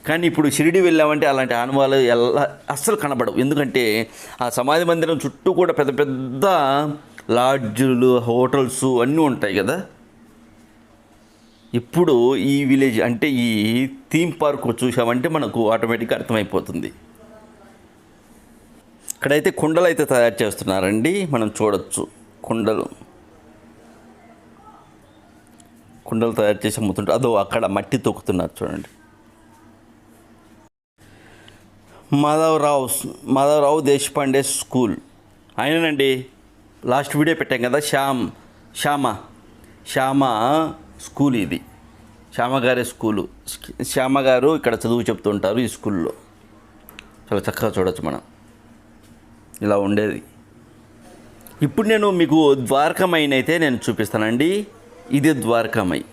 కానీ ఇప్పుడు షిరిడి వెళ్ళామంటే అలాంటి ఆనవాళ్ళు అస్సలు కనబడవు. ఎందుకంటే ఆ సమాధి మందిరం చుట్టూ కూడా పెద్ద పెద్ద లాడ్జులు, హోటల్స్ అన్నీ ఉంటాయి కదా. ఇప్పుడు ఈ విలేజ్ అంటే ఈ థీమ్ పార్క్ చూసామంటే మనకు ఆటోమేటిక్గా అర్థమైపోతుంది. ఇక్కడైతే కుండలు అయితే తయారు చేస్తున్నారండి, మనం చూడొచ్చు. కుండలు తయారు చేసి అమ్ముతుంటారు. అదో అక్కడ మట్టి తొక్కుతున్నారు చూడండి. మాధవరావు దేశపాండే స్కూల్ ఆయనండి. లాస్ట్ వీడియో పెట్టాం కదా, శ్యామ స్కూల్ ఇది. శ్యామ గారి స్కూలు. శ్యామ గారు ఇక్కడ చదువు చెప్తుంటారు ఈ స్కూల్లో. చాలా చక్కగా చూడొచ్చు మనం. ఇలా ఉండేది. ఇప్పుడు నేను మీకు ద్వారకామాయిని అయితే నేను చూపిస్తానండి. ఇది ద్వారకామాయి.